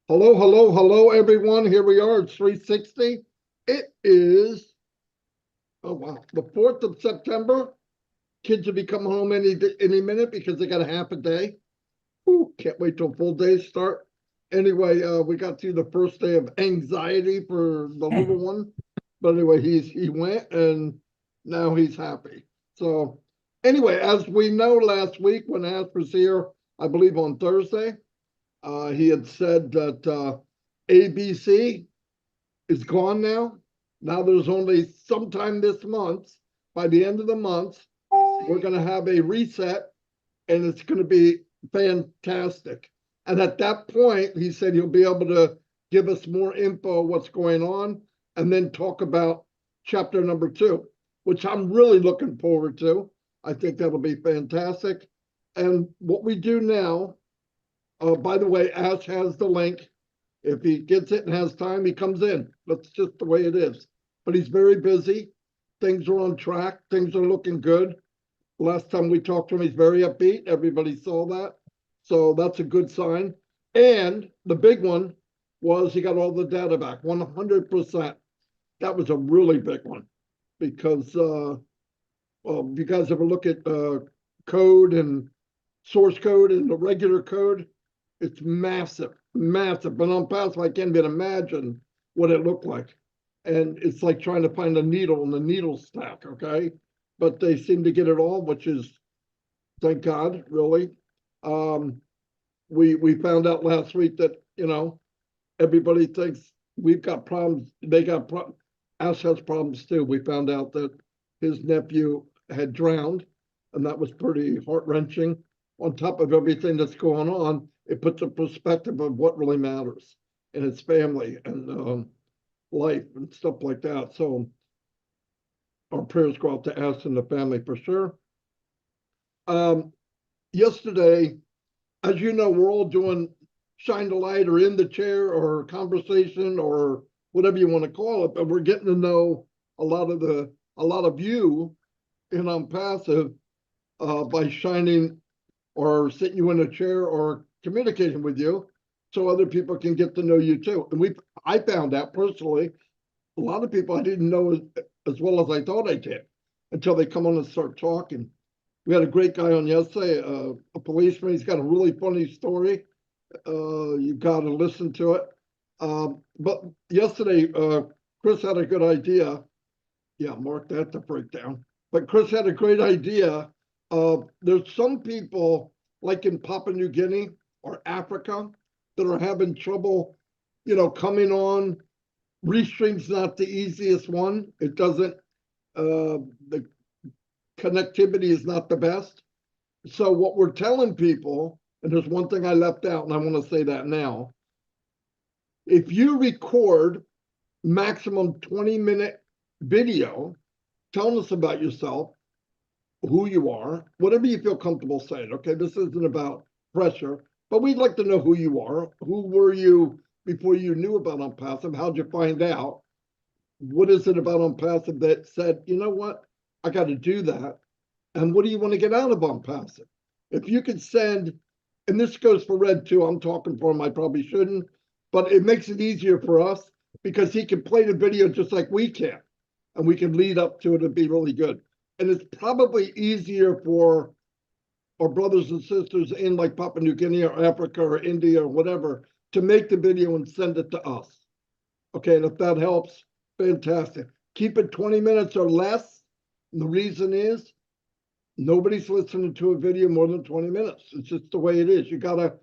Hello, hello, hello, everyone. Here we are. It's 360. It is, oh wow, the 4th of September. Kids will be coming home any minute because they got a half a day. Ooh, can't wait till full days start. Anyway, we got through the first day of anxiety for the little one. But anyway, he went and now he's happy. So anyway, as we know, last week when Ash was here, I believe on Thursday, he had said that ABC is gone now. Now there's only sometime this month, by the end of the month, we're going to have a reset and it's going to be fantastic. And at that point, he said he'll be able to give us more info what's going on and then talk about chapter number 2, which I'm really looking forward to. I think that'll be fantastic. And what we do now, by the way, Ash has the link. If he gets it and has time, he comes in. That's just the way it is. But he's very busy. Things are on track. Things are looking good. Last time we talked to him, he's very upbeat. Everybody saw that. So that's a good sign. And the big one was he got all the data back, 100%. That was a really big one because, well, if you guys ever look at code and source code and the regular code, it's massive, massive. But Onpassive, I can't even imagine what it looked like. And it's like trying to find a needle in the needle stack, okay? But they seem to get it all, which is, thank God, really. We found out last week that, everybody thinks we've got problems. They got problems. Ash has problems too. We found out that his nephew had drowned, and that was pretty heart-wrenching. On top of everything that's going on, it puts a perspective of what really matters in his family and life and stuff like that. So our prayers go out to Ash and the family for sure. Yesterday, as you know, we're all doing shine the light or in the chair or conversation or whatever you want to call it, but we're getting to know a lot of you in Onpassive by shining or sitting you in a chair or communicating with you so other people can get to know you too. And I found out personally, a lot of people I didn't know as well as I thought I did until they come on and start talking. We had a great guy on yesterday, a policeman. He's got a really funny story. You got to listen to it. But yesterday, Chris had a good idea. Yeah, mark that to breakdown. But Chris had a great idea. There's some people, like in Papua New Guinea or Africa, that are having trouble, coming on. Restream's not the easiest one. It doesn't, the connectivity is not the best. So what we're telling people, and there's one thing I left out, and I want to say that now. If you record maximum 20-minute video telling us about yourself, who you are, whatever you feel comfortable saying. Okay, this isn't about pressure, but we'd like to know who you are. Who were you before you knew about Onpassive? How'd you find out? What is it about Onpassive that said, you know what, I got to do that? And what do you want to get out of Onpassive? If you could send, and this goes for Red too, I'm talking for him, I probably shouldn't, but it makes it easier for us because he can play the video just like we can, and we can lead up to it and be really good. And it's probably easier for our brothers and sisters in like Papua New Guinea or Africa or India or whatever to make the video and send it to us. Okay, and if that helps, fantastic. Keep it 20 minutes or less. And the reason is nobody's listening to a video more than 20 minutes. It's just the way it is. You gotta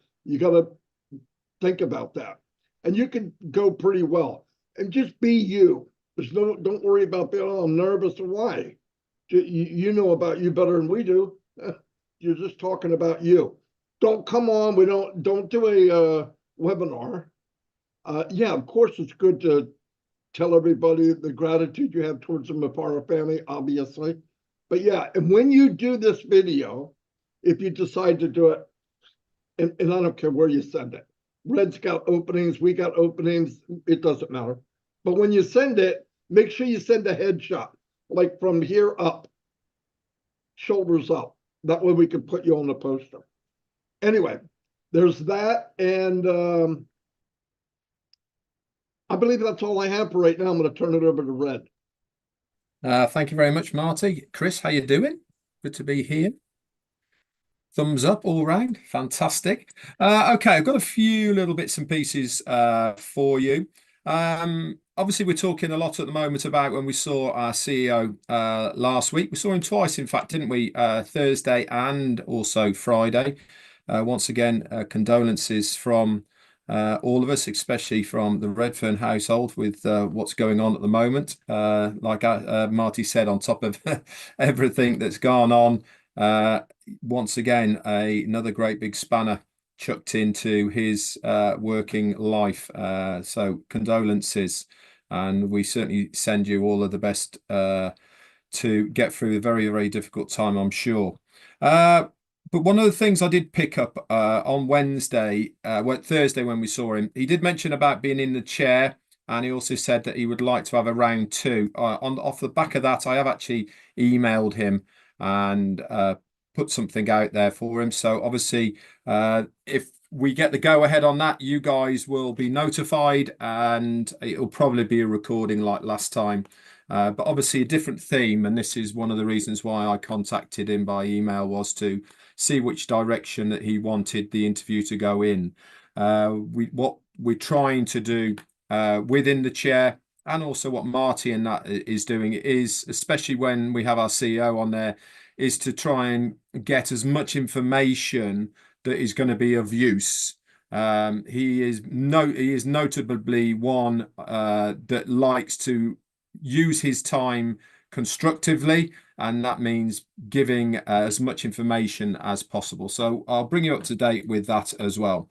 think about that. And you can go pretty well. And just be you. Don't worry about being, oh, I'm nervous or why. You know about you better than we do. You're just talking about you. Don't come on. Don't do a webinar. Yeah, of course it's good to tell everybody the gratitude you have towards them if our family, obviously. But yeah, and when you do this video, if you decide to do it, and I don't care where you send it, Red's got openings, we got openings, it doesn't matter. But when you send it, make sure you send a headshot, like from here up, shoulders up. That way we can put you on the poster. Anyway, there's that. And I believe that's all I have for right now. I'm going to turn it over to Red. Thank you very much, Marty. Chris, how you doing? Good to be here. Thumbs up all round. Fantastic. Okay, I've got a few little bits and pieces for you. Obviously, we're talking a lot at the moment about when we saw our CEO last week. We saw him twice, in fact, didn't we? Thursday and also Friday. Once again, condolences from all of us, especially from the Redfern household with what's going on at the moment. Like Marty said, on top of everything that's gone on, once again, another great big spanner chucked into his working life. So condolences, and we certainly send you all of the best to get through a very, very difficult time, I'm sure. But one of the things I did pick up on Thursday when we saw him, he did mention about being in the chair, and he also said that he would like to have a round two. Off the back of that, I have actually emailed him and put something out there for him. So obviously, if we get the go ahead on that, you guys will be notified, and it'll probably be a recording like last time. But obviously a different theme, and this is one of the reasons why I contacted him by email, was to see which direction that he wanted the interview to go in. What we're trying to do within the chair, and also what Marty and that is doing, is, especially when we have our CEO on there, is to try and get as much information that is going to be of use. He is notably one that likes to use his time constructively, and that means giving as much information as possible. So I'll bring you up to date with that as well.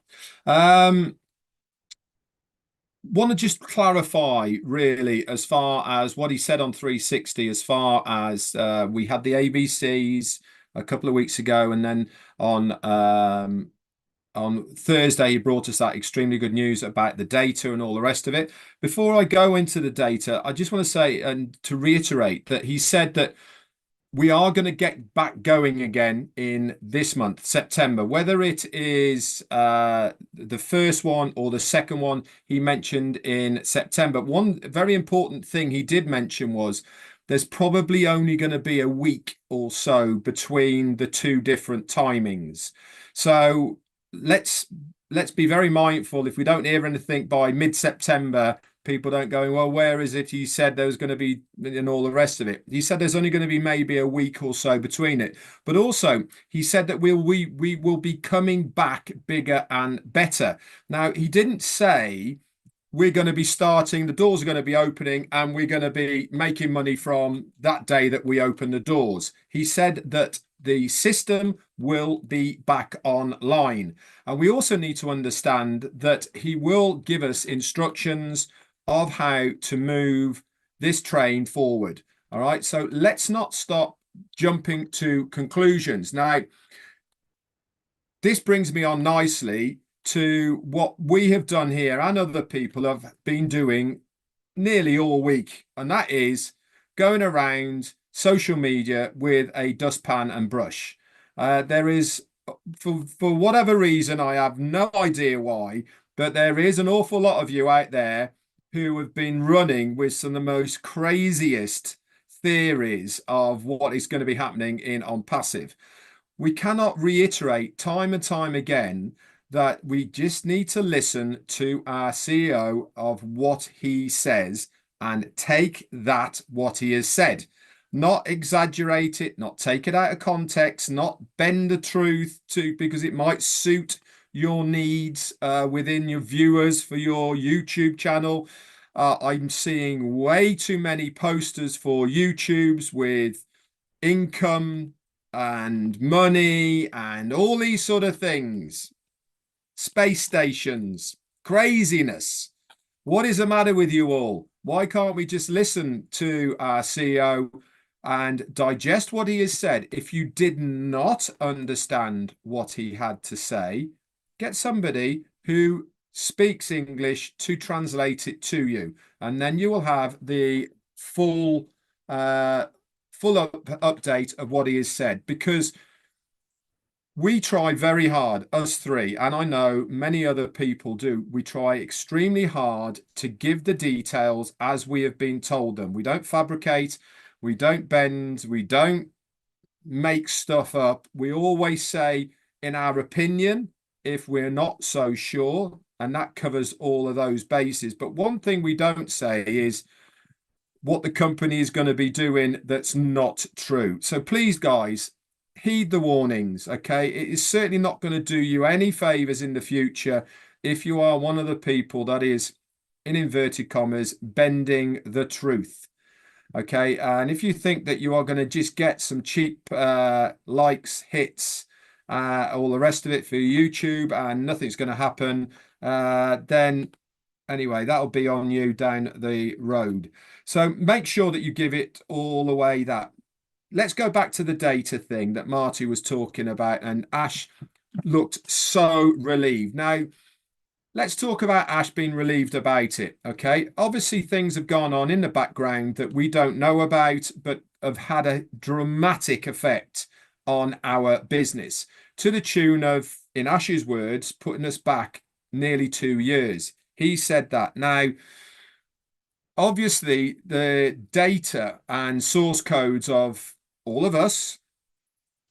Want to just clarify, really, as far as what he said on 360, as far as we had the ABCs a couple of weeks ago, and then on Thursday, he brought us that extremely good news about the data and all the rest of it. Before I go into the data, I just want to say and to reiterate that he said that we are going to get back going again in this month, September. Whether it is the first one or the second one, he mentioned in September. One very important thing he did mention was there's probably only going to be a week or so between the two different timings. So let's be very mindful. If we don't hear anything by mid-September, people don't go, well, where is it? He said there was going to be, and all the rest of it. He said there's only going to be maybe a week or so between it. But also, he said that we will be coming back bigger and better. Now, he didn't say we're going to be starting, the doors are going to be opening, and we're going to be making money from that day that we open the doors. He said that the system will be back online. And we also need to understand that he will give us instructions of how to move this train forward. All right. So let's not stop jumping to conclusions. Now, this brings me on nicely to what we have done here and other people have been doing nearly all week. And that is going around social media with a dustpan and brush. There is, for whatever reason, I have no idea why, but there is an awful lot of you out there who have been running with some of the most craziest theories of what is going to be happening in Onpassive. We cannot reiterate time and time again that we just need to listen to our CEO of what he says and take that what he has said. Not exaggerate it, not take it out of context, not bend the truth to because it might suit your needs within your viewers for your YouTube channel. I'm seeing way too many posters for YouTubes with income and money and all these sort of things. Space stations, craziness. What is the matter with you all? Why can't we just listen to our CEO and digest what he has said? If you did not understand what he had to say, get somebody who speaks English to translate it to you. And then you will have the full update of what he has said, because we try very hard, us three, and I know many other people do. We try extremely hard to give the details as we have been told them. We don't fabricate, we don't bend, we don't make stuff up. We always say, in our opinion, if we're not so sure, and that covers all of those bases. But one thing we don't say is what the company is going to be doing that's not true. So please, guys, heed the warnings, okay? It is certainly not going to do you any favors in the future if you are one of the people that is, in inverted commas, bending the truth. Okay, and if you think that you are going to just get some cheap likes, hits, all the rest of it for YouTube and nothing's going to happen, then anyway, that'll be on you down the road. So make sure that you give it all the way that. Let's go back to the data thing that Marty was talking about, and Ash looked so relieved. Now, let's talk about Ash being relieved about it, okay? Obviously, things have gone on in the background that we don't know about, but have had a dramatic effect on our business to the tune of, in Ash's words, putting us back nearly 2 years. He said that. Now, obviously, the data and source codes of all of us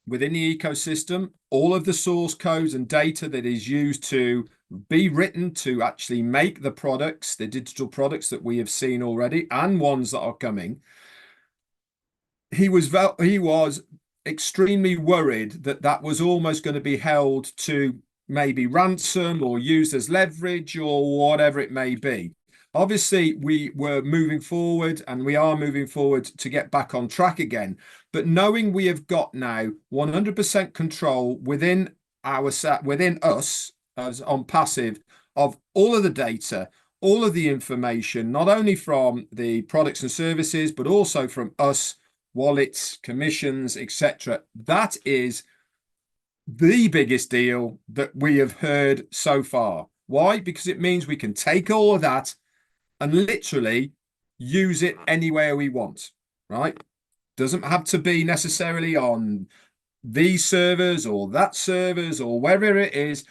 within the ecosystem, all of the source codes and data that is used to be written to actually make the products, the digital products that we have seen already and ones that are coming. He was extremely worried that that was almost going to be held to maybe ransom or used as leverage or whatever it may be. Obviously, we were moving forward and we are moving forward to get back on track again. But knowing we have got now 100% control within us as Onpassive of all of the data, all of the information, not only from the products and services, but also from us, wallets, commissions, etc. That is the biggest deal that we have heard so far. Why? Because it means we can take all of that and literally use it anywhere we want, right? Doesn't have to be necessarily on these servers or that servers or wherever it is.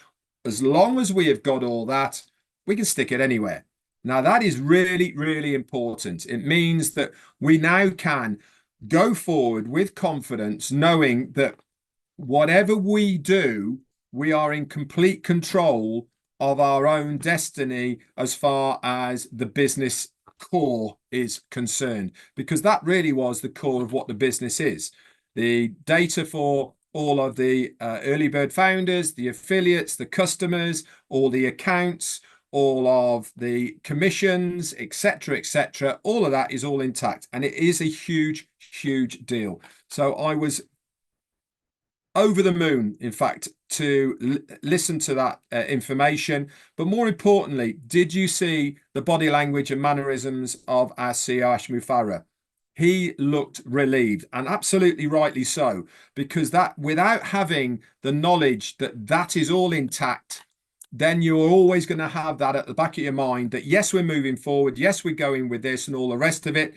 As long as we have got all that, we can stick it anywhere. Now, that is really, really important. It means that we now can go forward with confidence, knowing that whatever we do, we are in complete control of our own destiny as far as the business core is concerned, because that really was the core of what the business is. The data for all of the early bird founders, the affiliates, the customers, all the accounts, all of the commissions, etc., all of that is all intact, and it is a huge, huge deal. So I was over the moon, in fact, to listen to that information. But more importantly, did you see the body language and mannerisms of our CEO, Ash Mufareh? He looked relieved, and absolutely rightly so, because that, without having the knowledge that that is all intact, then you're always going to have that at the back of your mind that, yes, we're moving forward. Yes, we're going with this and all the rest of it.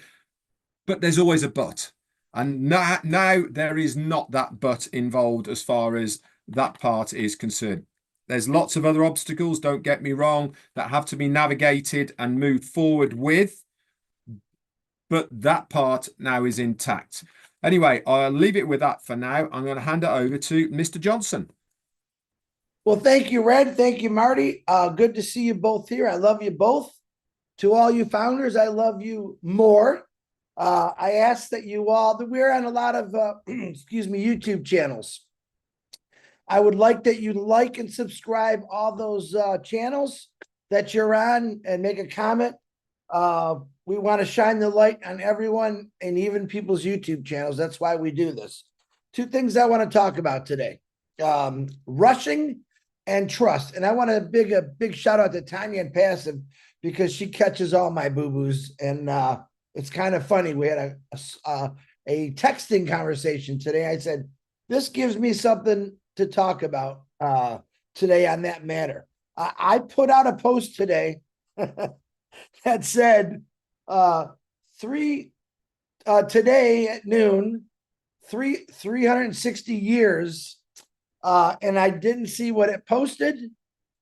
But there's always a but. And now there is not that but involved as far as that part is concerned. There's lots of other obstacles, don't get me wrong, that have to be navigated and moved forward with. But that part now is intact. Anyway, I'll leave it with that for now. I'm going to hand it over to Mr. Johnson. Well, thank you, Red. Thank you, Marty. Good to see you both here. I love you both. To all you founders, I love you more. I ask that you all, that we're on a lot of, excuse me, YouTube channels. I would like that you like and subscribe all those channels that you're on and make a comment. We want to shine the light on everyone and even people's YouTube channels. That's why we do this. Two things I want to talk about today. Rushing and trust. And I want a big shout out to Tanya and Passive, because she catches all my boo-boos. And it's kind of funny. We had a texting conversation today. I said, this gives me something to talk about today on that matter. I put out a post today that said, today at noon, 360 years, and I didn't see what it posted,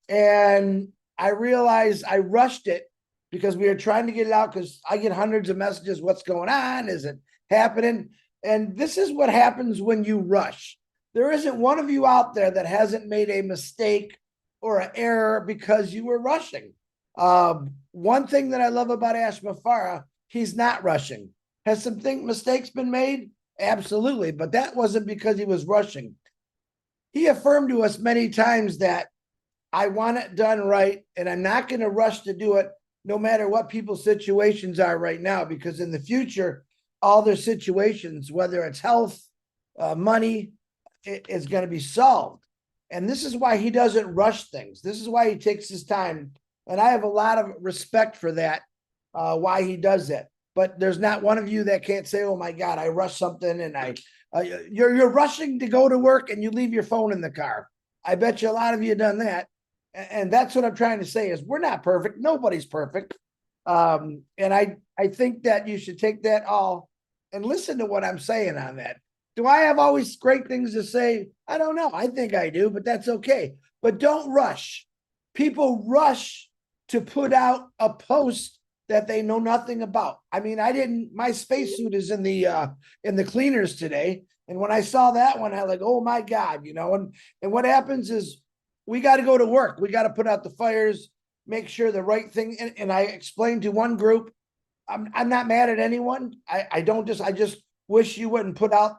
and I realized I rushed it because we were trying to get it out, because I get hundreds of messages. What's going on? Is it happening? And this is what happens when you rush. There isn't one of you out there that hasn't made a mistake or an error because you were rushing. One thing that I love about Ash Mafara, he's not rushing. Has some mistakes been made? Absolutely, but that wasn't because he was rushing. He affirmed to us many times that I want it done right, and I'm not going to rush to do it no matter what people's situations are right now, because in the future, all their situations, whether it's health, money, is going to be solved. And this is why he doesn't rush things. This is why he takes his time. And I have a lot of respect for that, why he does that. But there's not one of you that can't say, oh my God, I rushed something, and you're rushing to go to work and you leave your phone in the car. I bet you a lot of you have done that. And that's what I'm trying to say is we're not perfect. Nobody's perfect. And I think that you should take that all and listen to what I'm saying on that. Do I have always great things to say? I don't know. I think I do, but that's okay. But don't rush. People rush to put out a post that they know nothing about. I mean, my spacesuit is in the cleaners today. And when I saw that one, I was like, oh my God, and what happens is we got to go to work. We got to put out the fires, make sure the right thing. And I explained to one group, I'm not mad at anyone. I just wish you wouldn't put out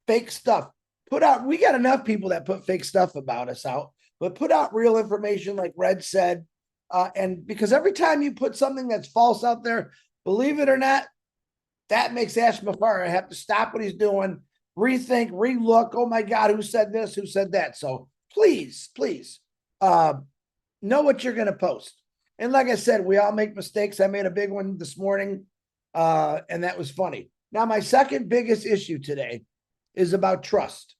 fake stuff. We got enough people that put fake stuff about us out, but put out real information like Red said. And because every time you put something that's false out there, believe it or not, that makes Ash Mafara have to stop what he's doing, rethink, relook. Oh my God, who said this? Who said that? So please, know what you're going to post. And like I said, we all make mistakes. I made a big one this morning, and that was funny. Now, my second biggest issue today is about trust.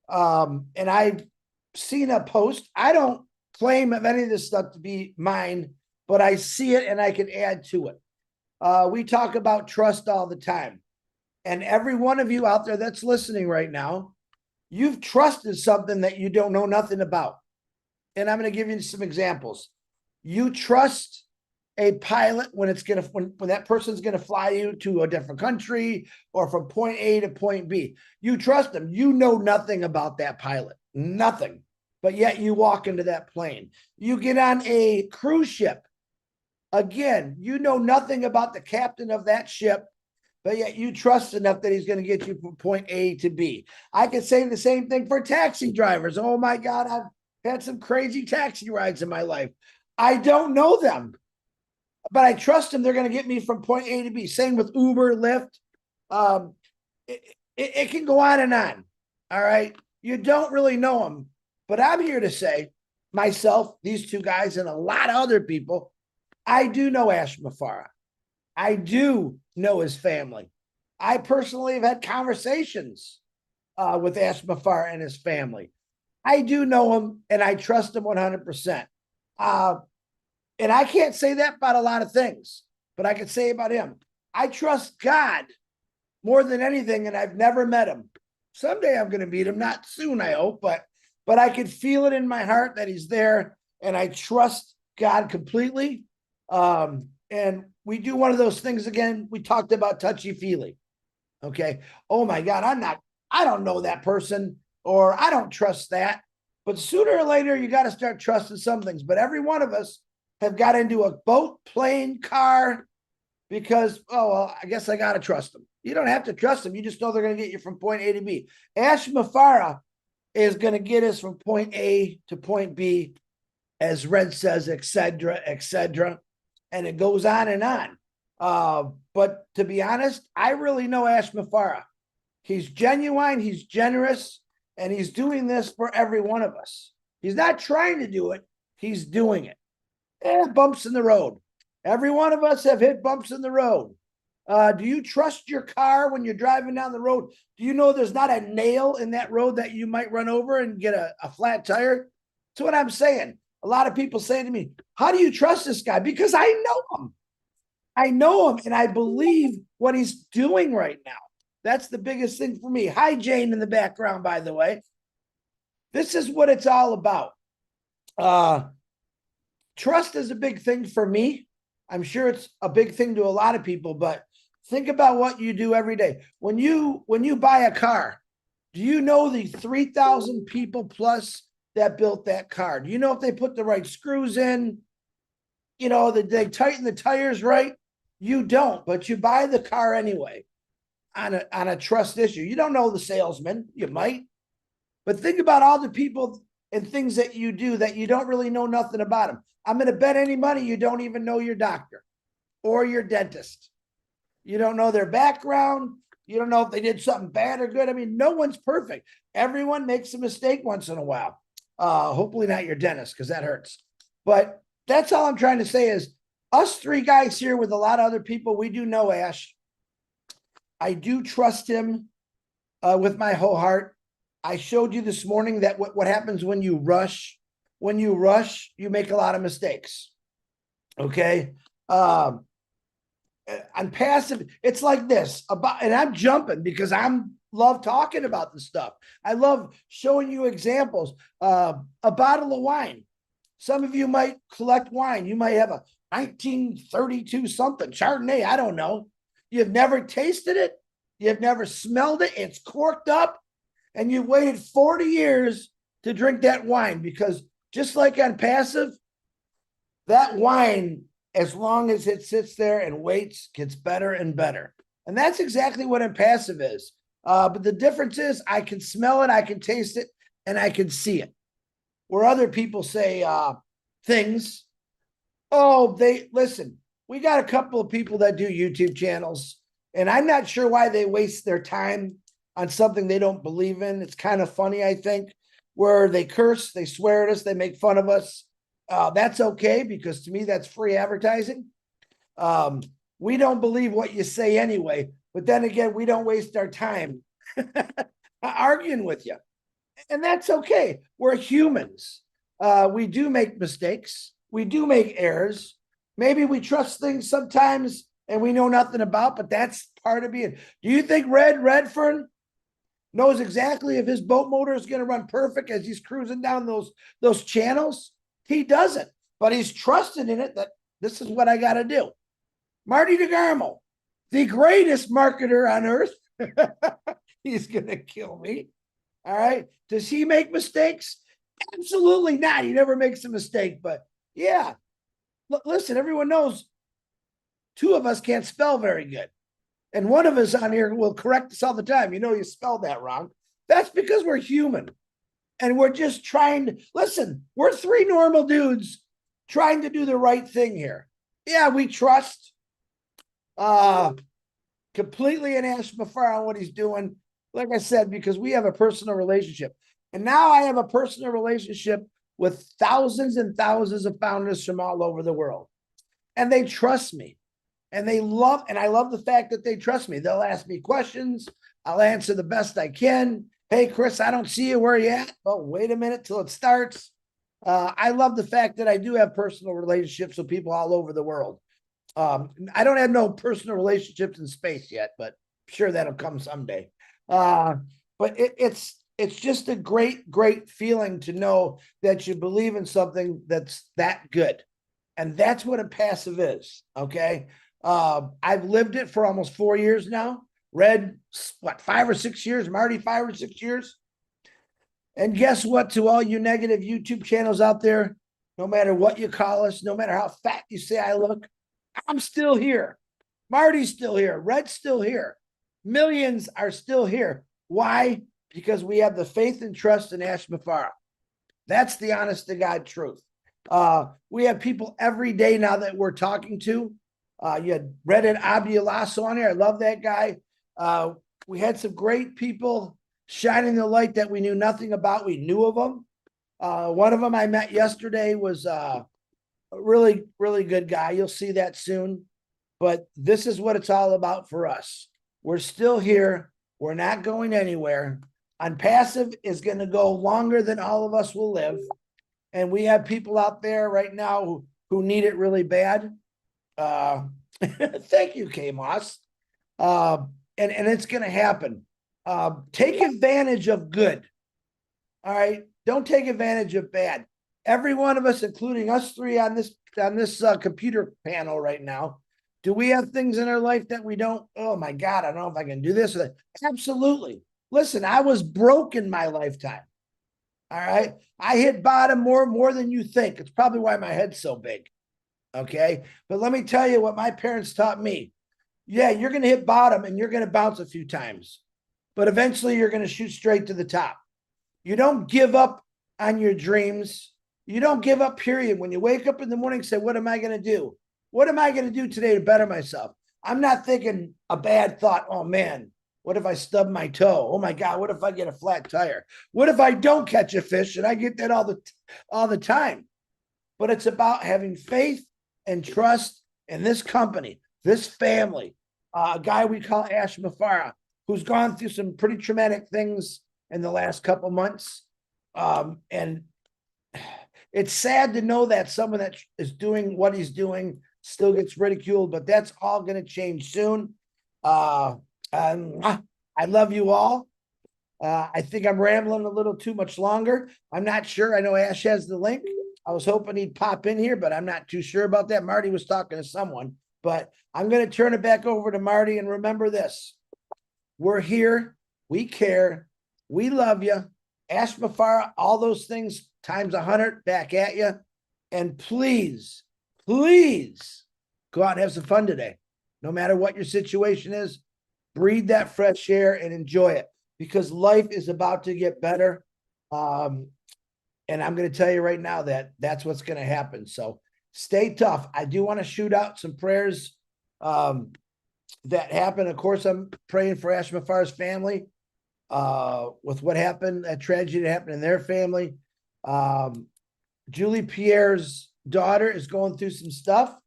And I've seen a post. I don't claim of any of this stuff to be mine, but I see it and I can add to it. We talk about trust all the time. And every one of you out there that's listening right now, you've trusted something that you don't know nothing about. And I'm going to give you some examples. You trust a pilot when that person's going to fly you to a different country or from point A to point B. You trust them. You know nothing about that pilot, nothing. But yet you walk into that plane. You get on a cruise ship. Again, you know nothing about the captain of that ship, but yet you trust enough that he's going to get you from point A to B. I could say the same thing for taxi drivers. Oh my God, I've had some crazy taxi rides in my life. I don't know them, but I trust them. They're going to get me from point A to B. Same with Uber, Lyft. It can go on and on. All right. You don't really know them, but I'm here to say myself, these two guys, and a lot of other people, I do know Ash Mafara. I do know his family. I personally have had conversations with Ash Mafara and his family. I do know him and I trust him 100%. And I can't say that about a lot of things, but I can say about him. I trust God more than anything, and I've never met him. Someday I'm going to meet him, not soon, I hope, but I can feel it in my heart that he's there, and I trust God completely. And we do one of those things again. We talked about touchy-feely. Okay. Oh my God, I don't know that person, or I don't trust that. But sooner or later, you got to start trusting some things. But every one of us have got into a boat, plane, car, because, oh, well, I guess I got to trust them. You don't have to trust them. You just know they're going to get you from point A to B. Ash Mafara is going to get us from point A to point B, as Red says, et cetera, and it goes on and on. But to be honest, I really know Ash Mafara. He's genuine, he's generous, and he's doing this for every one of us. He's not trying to do it, he's doing it. And bumps in the road. Every one of us have hit bumps in the road. Do you trust your car when you're driving down the road? Do you know there's not a nail in that road that you might run over and get a flat tire? That's what I'm saying. A lot of people say to me, how do you trust this guy? Because I know him. I know him and I believe what he's doing right now. That's the biggest thing for me. Hi, Jane in the background, by the way. This is what it's all about. Trust is a big thing for me. I'm sure it's a big thing to a lot of people, but think about what you do every day. When you buy a car, do you know the 3,000 people plus that built that car? Do you know if they put the right screws in? You know, that they tighten the tires right? You don't, but you buy the car anyway on a trust issue. You don't know the salesman, you might, but think about all the people and things that you do that you don't really know nothing about them. I'm going to bet any money you don't even know your doctor or your dentist. You don't know their background. You don't know if they did something bad or good. I mean, no one's perfect. Everyone makes a mistake once in a while. Hopefully not your dentist, because that hurts. But that's all I'm trying to say is us three guys here with a lot of other people, we do know Ash. I do trust him with my whole heart. I showed you this morning that what happens when you rush. When you rush, you make a lot of mistakes. Okay. Onpassive, it's like this about, and I'm jumping because love talking about this stuff. I love showing you examples. A bottle of wine. Some of you might collect wine. You might have a 1932 something Chardonnay. I don't know. You've never tasted it. You've never smelled it. It's corked up, and you've waited 40 years to drink that wine because just like Onpassive, that wine, as long as it sits there and waits, gets better and better. And that's exactly what Onpassive is. But the difference is I can smell it, I can taste it, and I can see it. Where other people say things, oh, listen, we got a couple of people that do YouTube channels, and I'm not sure why they waste their time on something they don't believe in. It's kind of funny, I think, where they curse, they swear at us, they make fun of us. That's okay, because to me, that's free advertising. We don't believe what you say anyway, but then again, we don't waste our time arguing with you. And that's okay. We're humans. We do make mistakes. We do make errors. Maybe we trust things sometimes and we know nothing about, but that's part of being. Do you think Redfern knows exactly if his boat motor is going to run perfect as he's cruising down those channels? He doesn't, but he's trusted in it that this is what I got to do. Marty DeGarmo, the greatest marketer on earth. He's going to kill me. All right. Does he make mistakes? Absolutely not. He never makes a mistake. But yeah, listen, everyone knows two of us can't spell very good. And one of us on here will correct us all the time. You know, you spelled that wrong. That's because we're human. And we're just trying to, listen, we're three normal dudes trying to do the right thing here. Yeah, we trust completely in Ash Mafar on what he's doing. Like I said, because we have a personal relationship. And now I have a personal relationship with thousands and thousands of founders from all over the world. And they trust me. And I love the fact that they trust me. They'll ask me questions. I'll answer the best I can. Hey, Chris, I don't see you. Where are you at? Oh, wait a minute till it starts. I love the fact that I do have personal relationships with people all over the world. I don't have no personal relationships in space yet, but I'm sure that'll come someday. But it's just a great feeling to know that you believe in something that's that good. And that's what Onpassive is. Okay. I've lived it for almost 4 years now. Red, 5 or 6 years, Marty, 5 or 6 years. And guess what? To all you negative YouTube channels out there, no matter what you call us, no matter how fat you say I look, I'm still here. Marty's still here. Red's still here. Millions are still here. Why? Because we have the faith and trust in Ash Mafara. That's the honest to God truth. We have people every day now that we're talking to. You had Reddit Abialasso on here. I love that guy. We had some great people shining the light that we knew nothing about. We knew of them. One of them I met yesterday was a really, really good guy. You'll see that soon. But this is what it's all about for us. We're still here. We're not going anywhere. Onpassive is going to go longer than all of us will live. And we have people out there right now who need it really bad. And Thank you, K Moss. And it's going to happen. Take advantage of good. All right. Don't take advantage of bad. Every one of us, including us three on this computer panel right now, do we have things in our life that we don't? Oh my God, I don't know if I can do this or that. Absolutely. Listen, I was broke in my lifetime. All right. I hit bottom more than you think. It's probably why my head's so big. Okay. But let me tell you what my parents taught me. Yeah, you're going to hit bottom and you're going to bounce a few times, but eventually you're going to shoot straight to the top. You don't give up on your dreams. You don't give up, period. When you wake up in the morning, say, what am I going to do? What am I going to do today to better myself? I'm not thinking a bad thought. Oh man, what if I stub my toe? Oh my God, what if I get a flat tire? What if I don't catch a fish? And I get that all the time. But it's about having faith and trust in this company, this family, a guy we call Ash Mafara, who's gone through some pretty traumatic things in the last couple months. And it's sad to know that someone that is doing what he's doing still gets ridiculed, but that's all going to change soon. I love you all. I think I'm rambling a little too much longer. I'm not sure. I know Ash has the link. I was hoping he'd pop in here, but I'm not too sure about that. Marty was talking to someone, but I'm going to turn it back over to Marty. And remember this, we're here. We care. We love you. Ash Mafara, all those things times 100 back at you. And please, please go out and have some fun today. No matter what your situation is, breathe that fresh air and enjoy it, because life is about to get better. And I'm going to tell you right now that that's what's going to happen. So stay tough. I do want to shoot out some prayers that happen. Of course, I'm praying for Ash Mafara's family with what happened, that tragedy that happened in their family. Julie Pierre's daughter is going through some stuff.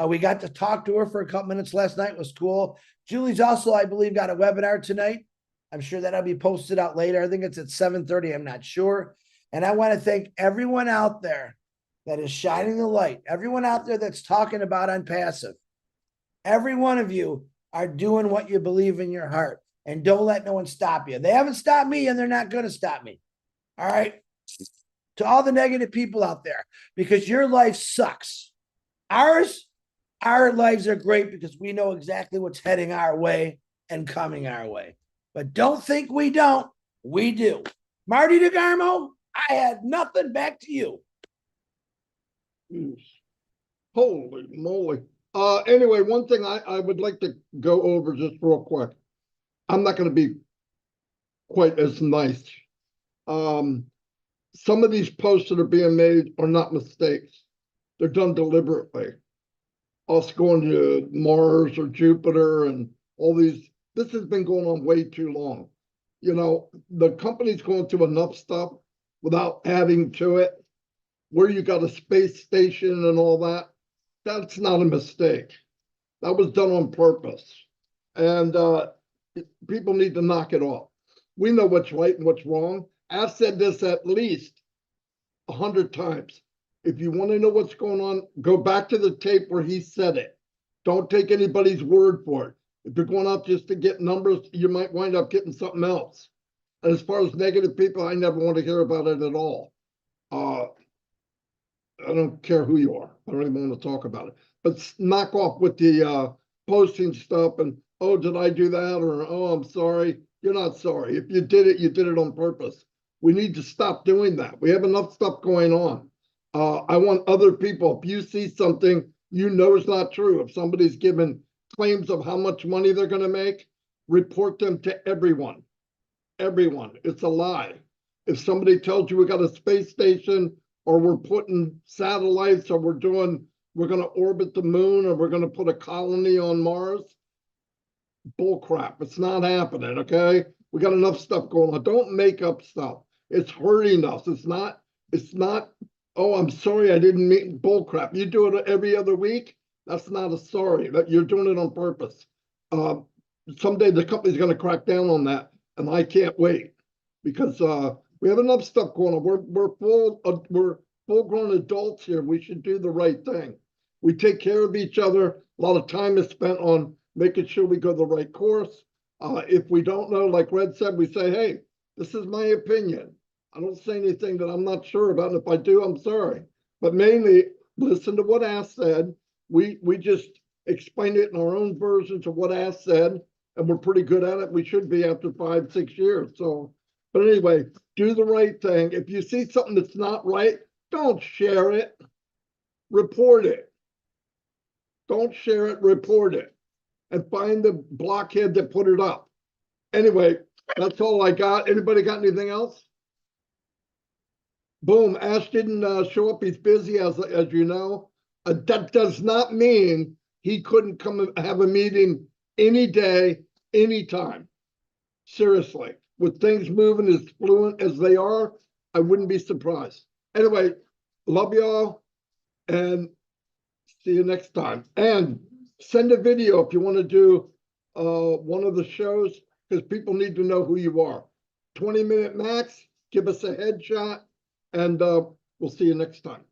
We got to talk to her for a couple minutes last night. It was cool. Julie's also, I believe, got a webinar tonight. I'm sure that'll be posted out later. I think it's at 7:30. I'm not sure. And I want to thank everyone out there that is shining the light, everyone out there that's talking about Onpassive. Every one of you are doing what you believe in your heart, and don't let no one stop you. They haven't stopped me, and they're not going to stop me. All right. To all the negative people out there, because your life sucks. Our lives are great because we know exactly what's heading our way and coming our way. But don't think we don't. We do. Marty DeGarmo, I had nothing. Back to you. Holy moly. Anyway, one thing I would like to go over just real quick. I'm not going to be quite as nice. Some of these posts that are being made are not mistakes. They're done deliberately. Us going to Mars or Jupiter and all these, this has been going on way too long. You know, the company's going through enough stuff without adding to it, where you got a space station and all that. That's not a mistake. That was done on purpose. And people need to knock it off. We know what's right and what's wrong. I've said this at least 100 times. If you want to know what's going on, go back to the tape where he said it. Don't take anybody's word for it. If you're going out just to get numbers, you might wind up getting something else. And as far as negative people, I never want to hear about it at all. I don't care who you are. I don't even want to talk about it. But knock off with the posting stuff and, oh, did I do that? Or, oh, I'm sorry. You're not sorry. If you did it on purpose. We need to stop doing that. We have enough stuff going on. I want other people, if you see something you know is not true, if somebody's given claims of how much money they're going to make, report them to everyone. Everyone. It's a lie. If somebody tells you we got a space station or we're putting satellites or we're going to orbit the moon or we're going to put a colony on Mars, bull crap. It's not happening, okay? We got enough stuff going on. Don't make up stuff. It's hurting us. It's not, oh, I'm sorry I didn't mean bull crap. You do it every other week. That's not a sorry. That you're doing it on purpose. Someday the company's going to crack down on that, and I can't wait because we have enough stuff going on. We're full grown adults here. We should do the right thing. We take care of each other. A lot of time is spent on making sure we go the right course. If we don't know, like Red said, we say, hey, this is my opinion. I don't say anything that I'm not sure about. And if I do, I'm sorry. But mainly listen to what Ash said. We just explain it in our own versions of what Ash said, and we're pretty good at it. We should be after 5, 6 years. So, but anyway, do the right thing. If you see something that's not right, don't share it. Report it. Don't share it, report it. And find the blockhead that put it up. Anyway, that's all I got. Anybody got anything else? Boom, Ash didn't show up. He's busy, as you know. That does not mean he couldn't come and have a meeting any day, anytime. Seriously, with things moving as fluent as they are, I wouldn't be surprised. Anyway, love y'all and see you next time. And send a video if you want to do one of the shows, because people need to know who you are. 20-minute max, give us a headshot, and we'll see you next time.